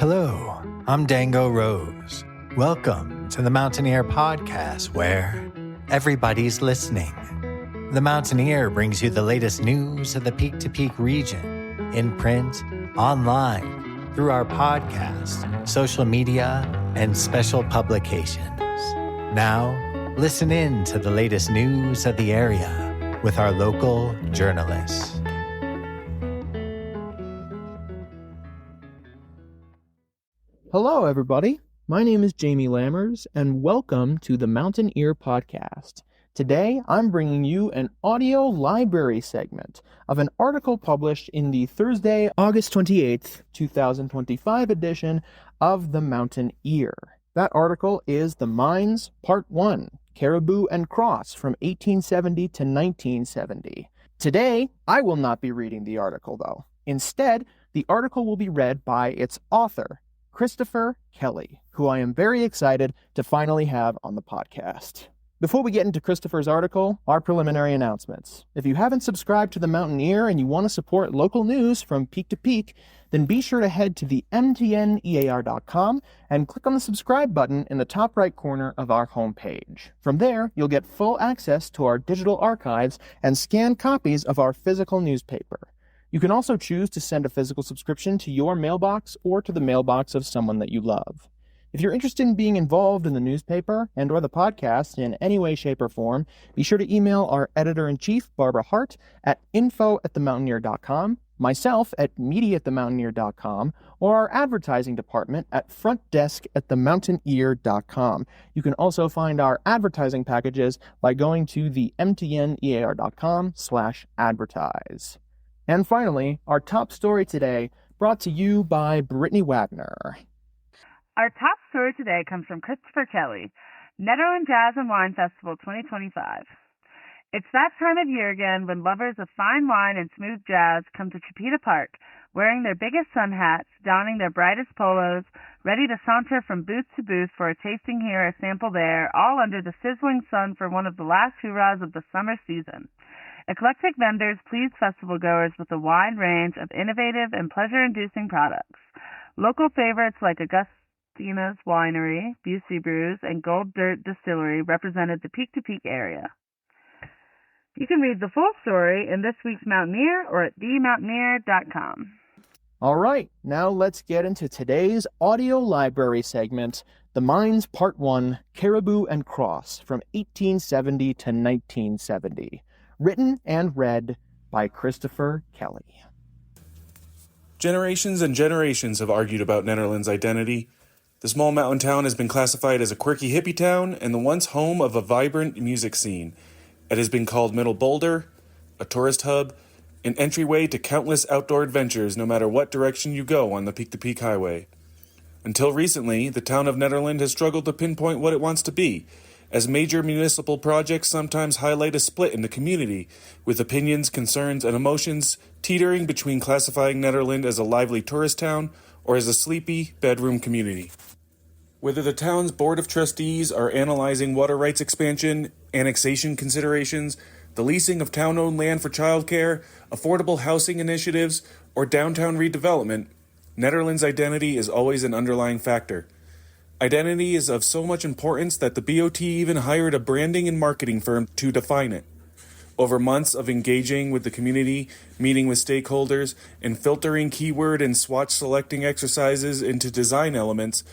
Hello, I'm Dango Rose. Welcome to the Mountaineer Podcast, where everybody's listening. The Mountaineer brings you the latest news of the Peak to Peak region, in print, online, through our podcast, social media, and special publications. Now, listen in to the latest news of the area with our local journalists. Hello, everybody. My name is Jamie Lammers, and welcome to the Mountaineer Podcast. Today, I'm bringing you an audio library segment of an article published in the Thursday, August 28th, 2025 edition of the Mountaineer. That article is The Mines, Part 1, Caribou and Cross from 1870 to 1970. Today, I will not be reading the article, though. Instead, the article will be read by its author, Christopher Kelley, who I am very excited to finally have on the podcast. Before we get into Christopher's article, our preliminary announcements. If you haven't subscribed to the Mountaineer and you want to support local news from peak to peak, then be sure to head to the mtnear.com and click on the subscribe button in the top right corner of our homepage. From there, you'll get full access to our digital archives and scanned copies of our physical newspaper. You can also choose to send a physical subscription to your mailbox or to the mailbox of someone that you love. If you're interested in being involved in the newspaper and or the podcast in any way, shape, or form, be sure to email our editor-in-chief, Barbara Hardt, at info@themountaineer.com, myself at media@themountaineer.com, or our advertising department at frontdesk@themountaineer.com. You can also find our advertising packages by going to the mtnear.com/advertise. And finally, our top story today, brought to you by Brittany Wagner. Our top story today comes from Christopher Kelley, Nederland Jazz and Wine Festival 2025. It's that time of year again when lovers of fine wine and smooth jazz come to Chipeta Park, wearing their biggest sun hats, donning their brightest polos, ready to saunter from booth to booth for a tasting here, a sample there, all under the sizzling sun for one of the last hurrahs of the summer season. Eclectic vendors please festival goers with a wide range of innovative and pleasure-inducing products. Local favorites like Augustina's Winery, Busey Brews, and Gold Dirt Distillery represented the Peak to Peak area. You can read the full story in this week's Mountaineer or at themountaineer.com. All right, now let's get into today's audio library segment, The Mines Part 1, Caribou and Cross from 1870 to 1970. Written and read by Christopher Kelley. Generations and generations have argued about Nederland's identity. The small mountain town has been classified as a quirky hippie town and the once home of a vibrant music scene. It has been called Middle Boulder, a tourist hub, an entryway to countless outdoor adventures no matter what direction you go on the Peak-to-Peak Highway. Until recently, the town of Nederland has struggled to pinpoint what it wants to be, as major municipal projects sometimes highlight a split in the community, with opinions, concerns, and emotions teetering between classifying Nederland as a lively tourist town or as a sleepy bedroom community. Whether the town's board of trustees are analyzing water rights expansion, annexation considerations, the leasing of town-owned land for childcare, affordable housing initiatives, or downtown redevelopment, Nederland's identity is always an underlying factor. Identity is of so much importance that the BOT even hired a branding and marketing firm to define it. Over months of engaging with the community, meeting with stakeholders, and filtering keyword and swatch selecting exercises into design elements,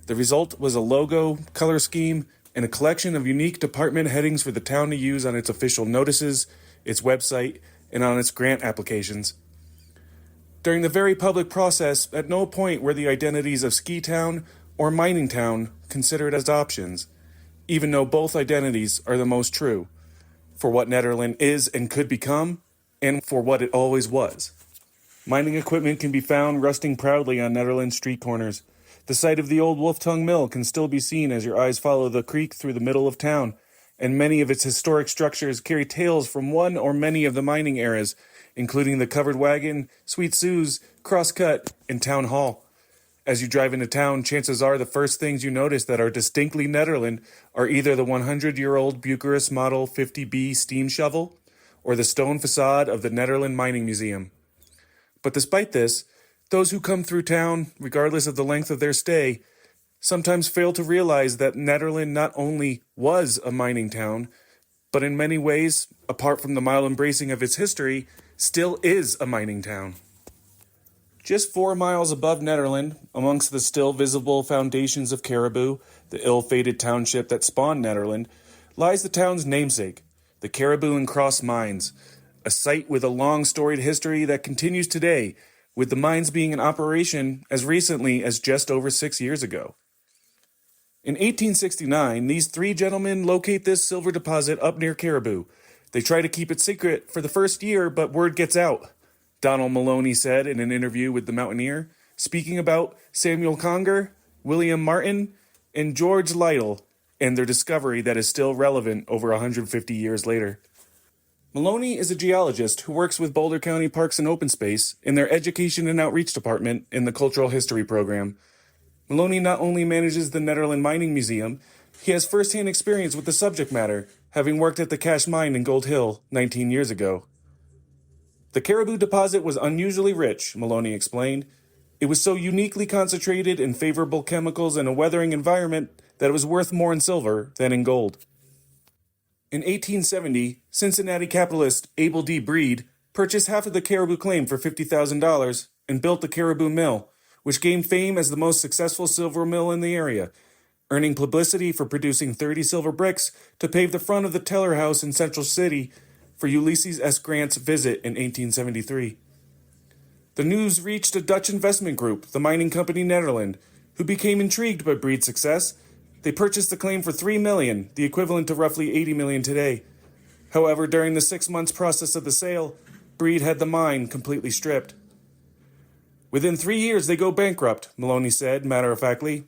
the result was a logo, color scheme, and a collection of unique department headings for the town to use on its official notices, its website, and on its grant applications. During the very public process, at no point were the identities of Ski Town or Mining Town considered as options, even though both identities are the most true, for what Nederland is and could become, and for what it always was. Mining equipment can be found rusting proudly on Nederland street corners. The site of the old Wolf Tongue Mill can still be seen as your eyes follow the creek through the middle of town, and many of its historic structures carry tales from one or many of the mining eras, including the Covered Wagon, Sweet Sue's, Crosscut, and Town Hall. As you drive into town, chances are the first things you notice that are distinctly Nederland are either the 100-year-old Bucharest Model 50B steam shovel or the stone facade of the Nederland Mining Museum. But despite this, Those who come through town, regardless of the length of their stay, sometimes fail to realize that Nederland not only was a mining town, but in many ways, apart from the mild embracing of its history, still is a mining town. Just 4 miles above Nederland, amongst the still visible foundations of Caribou, the ill-fated township that spawned Nederland, lies the town's namesake, the Caribou and Cross Mines, a site with a long storied history that continues today, with the mines being in operation as recently as just over 6 years ago. In 1869, these 3 gentlemen locate this silver deposit up near Caribou. They try to keep it secret for the first year, but word gets out, Donald Maloney said in an interview with the Mountaineer, speaking about Samuel Conger, William Martin, and George Lytle, and their discovery that is still relevant over 150 years later. Maloney is a geologist who works with Boulder County Parks and Open Space in their Education and Outreach Department in the Cultural History Program. Maloney not only manages the Nederland Mining Museum, he has first-hand experience with the subject matter, having worked at the Cache Mine in Gold Hill 19 years ago. The Caribou deposit was unusually rich, Maloney explained. It was so uniquely concentrated in favorable chemicals and a weathering environment that it was worth more in silver than in gold. In 1870, Cincinnati capitalist Abel D. Breed purchased half of the Caribou claim for $50,000 and built the Caribou Mill, which gained fame as the most successful silver mill in the area, earning publicity for producing 30 silver bricks to pave the front of the Teller House in Central City for Ulysses S. Grant's visit in 1873. The news reached a Dutch investment group, the mining company Nederland, who became intrigued by Breed's success. They purchased the claim for $3 million, the equivalent to roughly $80 million today. However, during the 6 months process of the sale, Breed had the mine completely stripped. Within 3 years, they go bankrupt, Maloney said, matter-of-factly.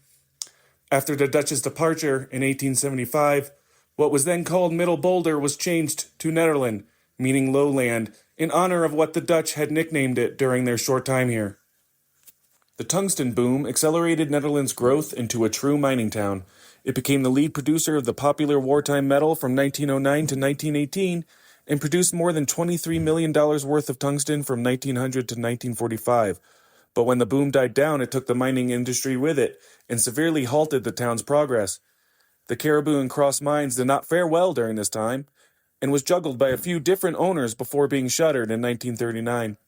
After the Dutch's departure in 1875, what was then called Middle Boulder was changed to Nederland, meaning lowland, in honor of what the Dutch had nicknamed it during their short time here. The tungsten boom accelerated Nederland's growth into a true mining town. It became the lead producer of the popular wartime metal from 1909 to 1918 and produced more than $23 million worth of tungsten from 1900 to 1945. But when the boom died down, it took the mining industry with it and severely halted the town's progress. The Caribou and Cross Mines did not fare well during this time and was juggled by a few different owners before being shuttered in 1939.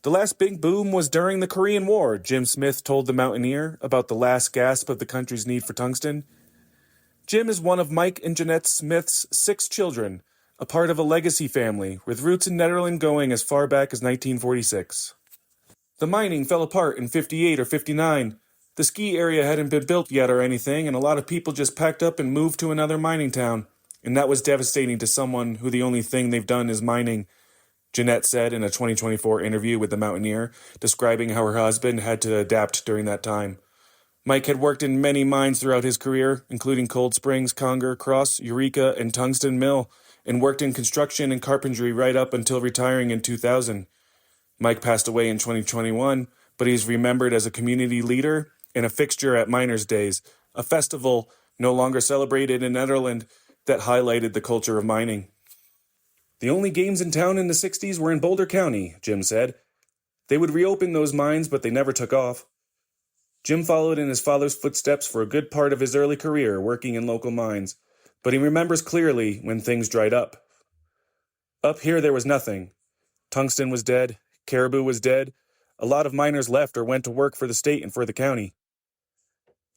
The last big boom was during the Korean War, Jim Smith told the Mountaineer about the last gasp of the country's need for tungsten. Jim is one of Mike and Jeanette Smith's 6 children, a part of a legacy family with roots in Nederland going as far back as 1946. The mining fell apart in 58 or 59. The ski area hadn't been built yet or anything, and a lot of people just packed up and moved to another mining town. And that was devastating to someone who the only thing they've done is mining, Jeanette said in a 2024 interview with the Mountaineer, describing how her husband had to adapt during that time. Mike had worked in many mines throughout his career, including Cold Springs, Conger, Cross, Eureka, and Tungsten Mill, and worked in construction and carpentry right up until retiring in 2000. Mike passed away in 2021, but he's remembered as a community leader and a fixture at Miners' Days, a festival no longer celebrated in Nederland that highlighted the culture of mining. The only games in town in the 60s were in Boulder County, Jim said. They would reopen those mines, but they never took off. Jim followed in his father's footsteps for a good part of his early career working in local mines, but he remembers clearly when things dried up. Up here there was nothing. Tungsten was dead, Caribou was dead, a lot of miners left or went to work for the state and for the county.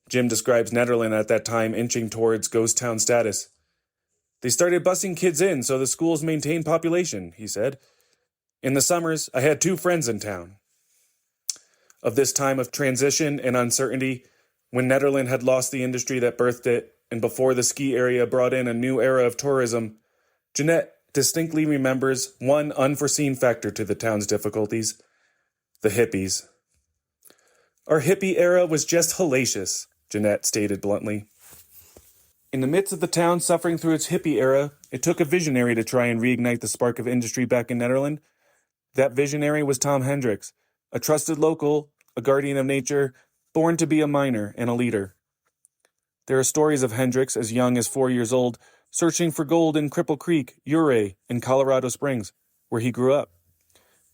Jim describes Nederland at that time inching towards ghost town status. They started busing kids in so the schools maintained population, he said. In the summers, I had 2 friends in town. Of this time of transition and uncertainty, when Nederland had lost the industry that birthed it, and before the ski area brought in a new era of tourism, Jeanette distinctly remembers one unforeseen factor to the town's difficulties: the hippies. Our hippie era was just hellacious, Jeanette stated bluntly. In the midst of the town suffering through its hippie era, it took a visionary to try and reignite the spark of industry back in Nederland. That visionary was Tom Hendricks, a trusted local, a guardian of nature, born to be a miner and a leader. There are stories of Hendricks as young as 4 years old, searching for gold in Cripple Creek, Ouray, and Colorado Springs, where he grew up.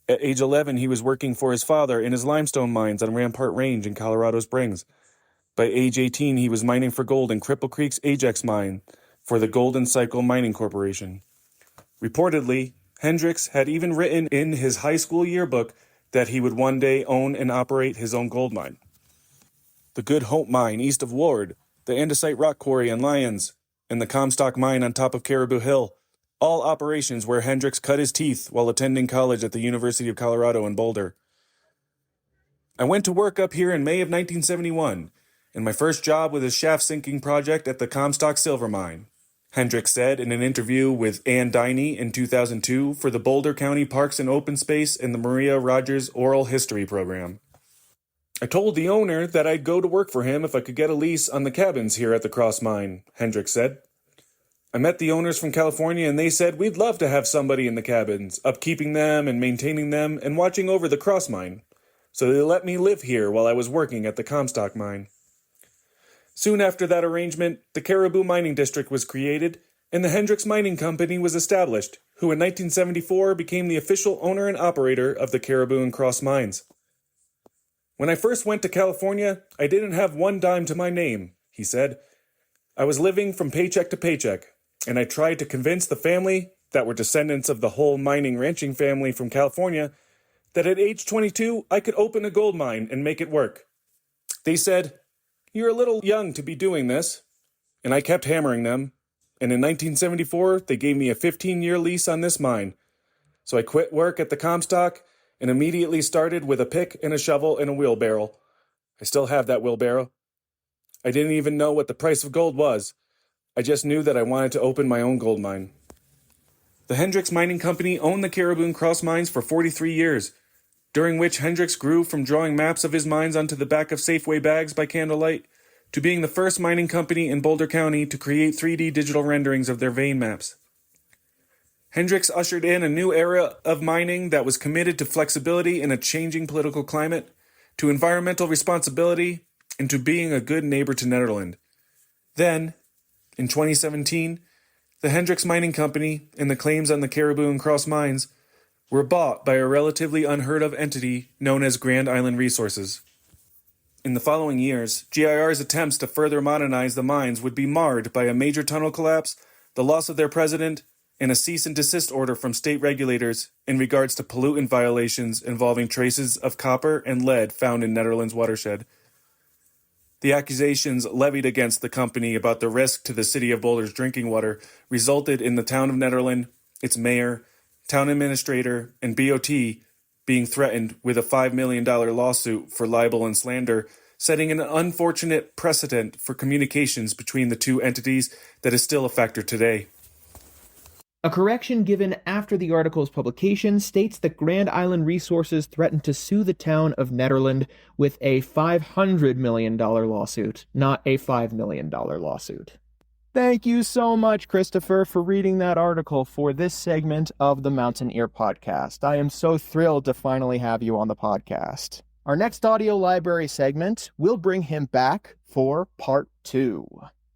At age 11, he was working for his father in his limestone mines on Rampart Range in Colorado Springs. By age 18, he was mining for gold in Cripple Creek's Ajax mine for the Golden Cycle Mining Corporation. Reportedly, Hendricks had even written in his high school yearbook that he would one day own and operate his own gold mine. The Good Hope Mine east of Ward, the Andesite Rock Quarry in Lyons, and the Comstock Mine on top of Caribou Hill, all operations where Hendricks cut his teeth while attending college at the University of Colorado in Boulder. I went to work up here in May of 1971, and my first job was a shaft sinking project at the Comstock Silver Mine, Hendricks said in an interview with Ann Diney in 2002 for the Boulder County Parks and Open Space and the Maria Rogers Oral History Program. I told the owner that I'd go to work for him if I could get a lease on the cabins here at the Cross Mine, Hendricks said. I met the owners from California and they said we'd love to have somebody in the cabins, upkeeping them and maintaining them and watching over the Cross Mine. So they let me live here while I was working at the Comstock Mine. Soon after that arrangement, the Caribou Mining District was created and the Hendricks Mining Company was established, who in 1974 became the official owner and operator of the Caribou and Cross Mines. When I first went to California, I didn't have one dime to my name, he said. I was living from paycheck to paycheck, and I tried to convince the family, that were descendants of the whole mining ranching family from California, that at age 22 I could open a gold mine and make it work. They said, "You're a little young to be doing this," and I kept hammering them, and in 1974 they gave me a 15-year lease on this mine. So I quit work at the Comstock and immediately started with a pick and a shovel and a wheelbarrow. I still have that wheelbarrow. I didn't even know what the price of gold was. I just knew that I wanted to open my own gold mine. The Hendricks Mining Company owned the Caribou and Cross mines for 43 years, during which Hendricks grew from drawing maps of his mines onto the back of Safeway bags by candlelight to being the first mining company in Boulder County to create 3D digital renderings of their vein maps. Hendricks ushered in a new era of mining that was committed to flexibility in a changing political climate, to environmental responsibility, and to being a good neighbor to Nederland. Then, in 2017, the Hendricks Mining Company and the claims on the Caribou and Cross mines were bought by a relatively unheard of entity known as Grand Island Resources. In the following years, GIR's attempts to further modernize the mines would be marred by a major tunnel collapse, the loss of their president, and a cease and desist order from state regulators in regards to pollutant violations involving traces of copper and lead found in Nederland's watershed. The accusations levied against the company about the risk to the city of Boulder's drinking water resulted in the town of Nederland, its mayor, town administrator, and BOT being threatened with a $5 million lawsuit for libel and slander, setting an unfortunate precedent for communications between the two entities that is still a factor today. A correction given after the article's publication states that Grand Island Resources threatened to sue the town of Nederland with a $500 million lawsuit, not a $5 million lawsuit. Thank you so much, Christopher, for reading that article for this segment of the Mountaineer Podcast. I am so thrilled to finally have you on the podcast. Our next audio library segment will bring him back for part 2.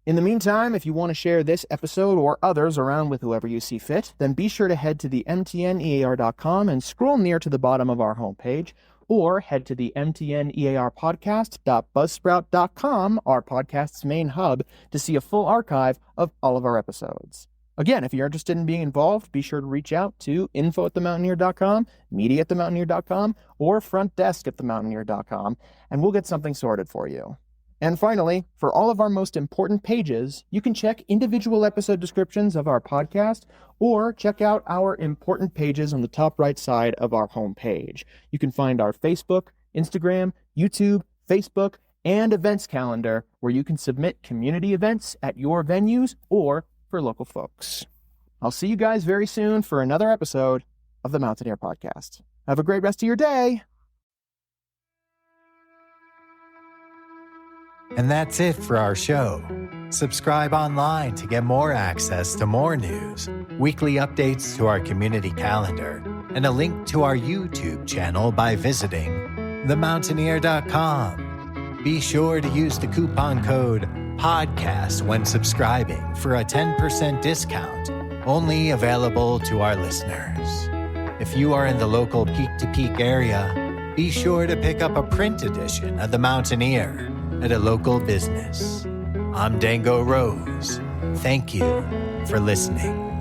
In the meantime, if you want to share this episode or others around with whoever you see fit, then be sure to head to the mtnear.com and scroll near to the bottom of our homepage, or head to the mtnearpodcast.buzzsprout.com, our podcast's main hub, to see a full archive of all of our episodes. Again, if you're interested in being involved, be sure to reach out to info@themountaineer.com, media@themountaineer.com, or frontdesk@themountaineer.com, and we'll get something sorted for you. And finally, for all of our most important pages, you can check individual episode descriptions of our podcast or check out our important pages on the top right side of our homepage. You can find our Facebook, Instagram, YouTube, Facebook, and events calendar where you can submit community events at your venues or for local folks. I'll see you guys very soon for another episode of the Mountaineer Podcast. Have a great rest of your day. And that's it for our show. Subscribe online to get more access to more news, weekly updates to our community calendar, and a link to our YouTube channel by visiting themountaineer.com. Be sure to use the coupon code PODCAST when subscribing for a 10% discount, only available to our listeners. If you are in the local Peak to Peak area, be sure to pick up a print edition of The Mountaineer at a local business. I'm Dango Rose. Thank you for listening.